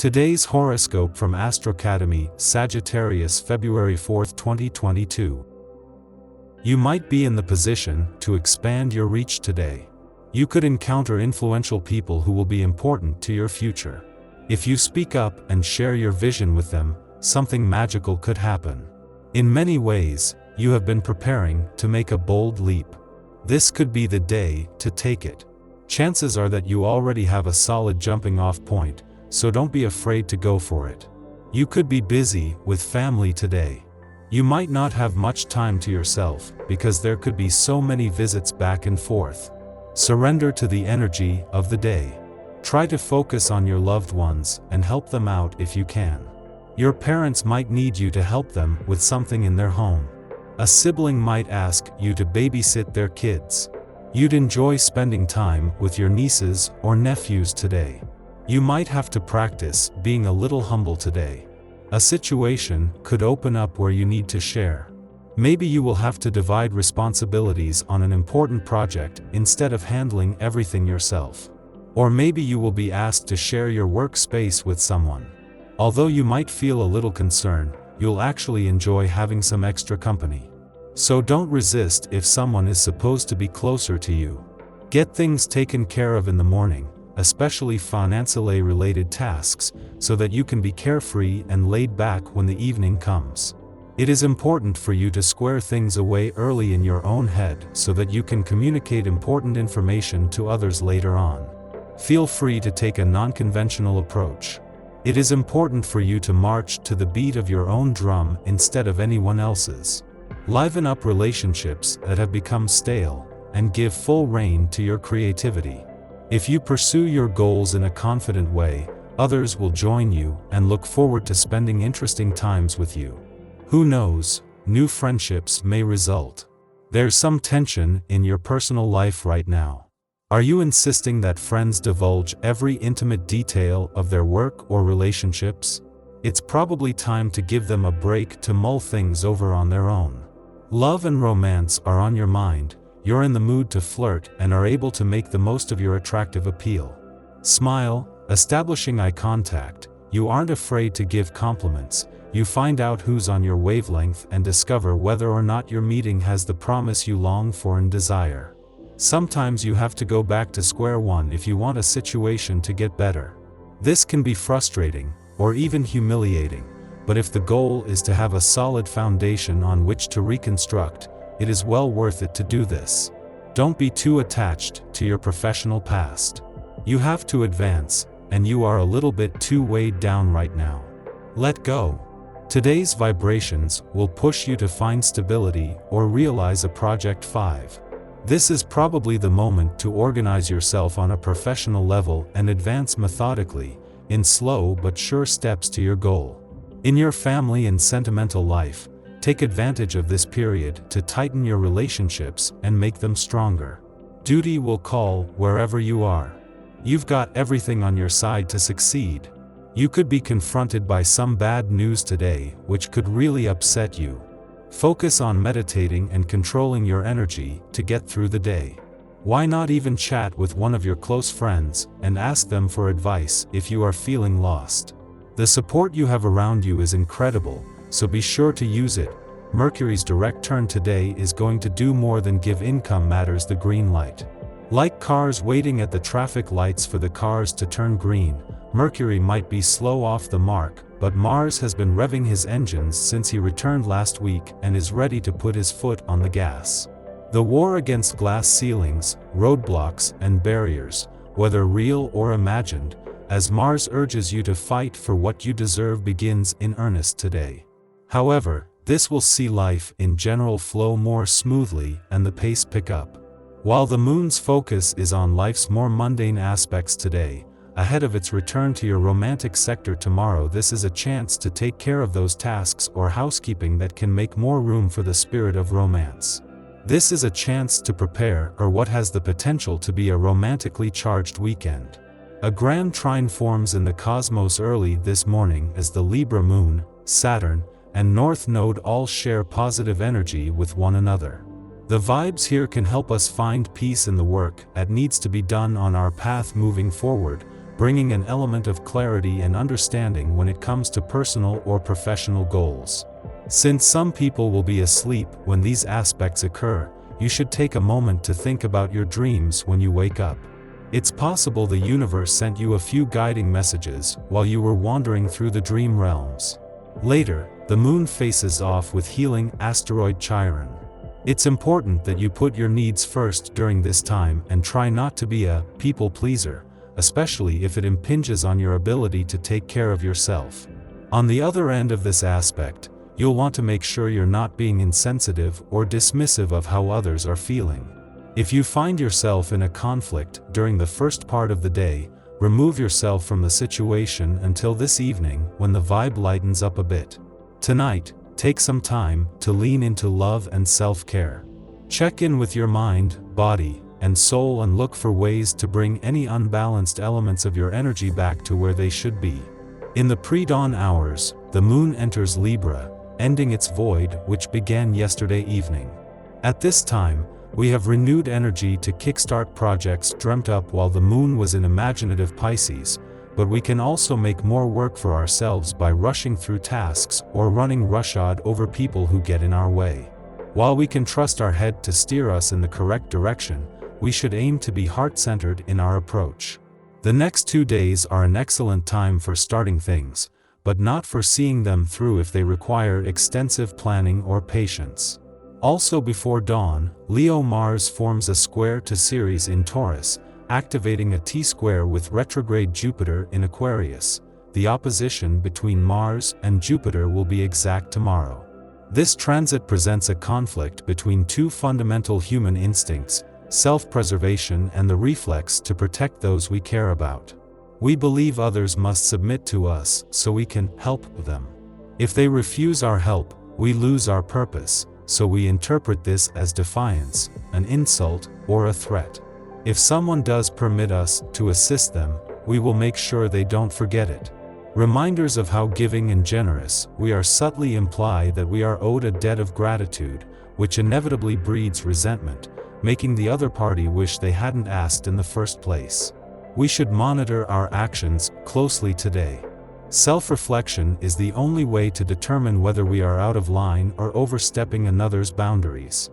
Today's horoscope from Astrocademy, Sagittarius February 4, 2022. You might be in the position to expand your reach today. You could encounter influential people who will be important to your future. If you speak up and share your vision with them, something magical could happen. In many ways, you have been preparing to make a bold leap. This could be the day to take it. Chances are that you already have a solid jumping-off point, so don't be afraid to go for it. You could be busy with family today. You might not have much time to yourself because there could be so many visits back and forth. Surrender to the energy of the day. Try to focus on your loved ones and help them out if you can. Your parents might need you to help them with something in their home. A sibling might ask you to babysit their kids. You'd enjoy spending time with your nieces or nephews today. You might have to practice being a little humble today. A situation could open up where you need to share. Maybe you will have to divide responsibilities on an important project instead of handling everything yourself. Or maybe you will be asked to share your workspace with someone. Although you might feel a little concerned, you'll actually enjoy having some extra company. So don't resist if someone is supposed to be closer to you. Get things taken care of in the morning, especially financially related tasks, so that you can be carefree and laid back when the evening comes. It is important for you to square things away early in your own head so that you can communicate important information to others later on. Feel free to take a non-conventional approach. It is important for you to march to the beat of your own drum instead of anyone else's. Liven up relationships that have become stale, and give full rein to your creativity. If you pursue your goals in a confident way, others will join you and look forward to spending interesting times with you. Who knows, new friendships may result. There's some tension in your personal life right now. Are you insisting that friends divulge every intimate detail of their work or relationships? It's probably time to give them a break to mull things over on their own. Love and romance are on your mind. You're in the mood to flirt and are able to make the most of your attractive appeal. Smile, establishing eye contact. You aren't afraid to give compliments. You find out who's on your wavelength and discover whether or not your meeting has the promise you long for and desire. Sometimes you have to go back to square one if you want a situation to get better. This can be frustrating, or even humiliating, but if the goal is to have a solid foundation on which to reconstruct, it is well worth it to do this. Don't be too attached to your professional past. You have to advance, and you are a little bit too weighed down right now. Let go. Today's vibrations will push you to find stability or realize a project 5. This is probably the moment to organize yourself on a professional level and advance methodically, in slow but sure steps to your goal. In your family and sentimental life, take advantage of this period to tighten your relationships and make them stronger. Duty will call wherever you are. You've got everything on your side to succeed. You could be confronted by some bad news today, which could really upset you. Focus on meditating and controlling your energy to get through the day. Why not even chat with one of your close friends and ask them for advice if you are feeling lost? The support you have around you is incredible, so be sure to use it. Mercury's direct turn today is going to do more than give income matters the green light. Like cars waiting at the traffic lights for the cars to turn green, Mercury might be slow off the mark, but Mars has been revving his engines since he returned last week and is ready to put his foot on the gas. The war against glass ceilings, roadblocks, and barriers, whether real or imagined, as Mars urges you to fight for what you deserve, begins in earnest today. However, this will see life in general flow more smoothly and the pace pick up. While the moon's focus is on life's more mundane aspects today, ahead of its return to your romantic sector tomorrow, this is a chance to take care of those tasks or housekeeping that can make more room for the spirit of romance. This is a chance to prepare for what has the potential to be a romantically charged weekend. A grand trine forms in the cosmos early this morning as the Libra moon, Saturn, and North Node all share positive energy with one another. The vibes here can help us find peace in the work that needs to be done on our path moving forward, bringing an element of clarity and understanding when it comes to personal or professional goals. Since some people will be asleep when these aspects occur, you should take a moment to think about your dreams when you wake up. It's possible the universe sent you a few guiding messages while you were wandering through the dream realms. Later, the moon faces off with healing asteroid Chiron. It's important that you put your needs first during this time and try not to be a people pleaser, especially if it impinges on your ability to take care of yourself. On the other end of this aspect, you'll want to make sure you're not being insensitive or dismissive of how others are feeling. If you find yourself in a conflict during the first part of the day, remove yourself from the situation until this evening when the vibe lightens up a bit. Tonight, take some time to lean into love and self-care. Check in with your mind, body, and soul and look for ways to bring any unbalanced elements of your energy back to where they should be. In the pre-dawn hours, the moon enters Libra, ending its void which began yesterday evening. At this time, we have renewed energy to kickstart projects dreamt up while the moon was in imaginative Pisces, but we can also make more work for ourselves by rushing through tasks or running roughshod over people who get in our way. While we can trust our head to steer us in the correct direction, we should aim to be heart-centered in our approach. The next 2 days are an excellent time for starting things, but not for seeing them through if they require extensive planning or patience. Also before dawn, Leo Mars forms a square to Ceres in Taurus, activating a T-square with retrograde Jupiter in Aquarius. The opposition between Mars and Jupiter will be exact tomorrow. This transit presents a conflict between two fundamental human instincts, self-preservation and the reflex to protect those we care about. We believe others must submit to us so we can help them. If they refuse our help, we lose our purpose, so we interpret this as defiance, an insult, or a threat. If someone does permit us to assist them, we will make sure they don't forget it. Reminders of how giving and generous we are subtly imply that we are owed a debt of gratitude, which inevitably breeds resentment, making the other party wish they hadn't asked in the first place. We should monitor our actions closely today. Self-reflection is the only way to determine whether we are out of line or overstepping another's boundaries.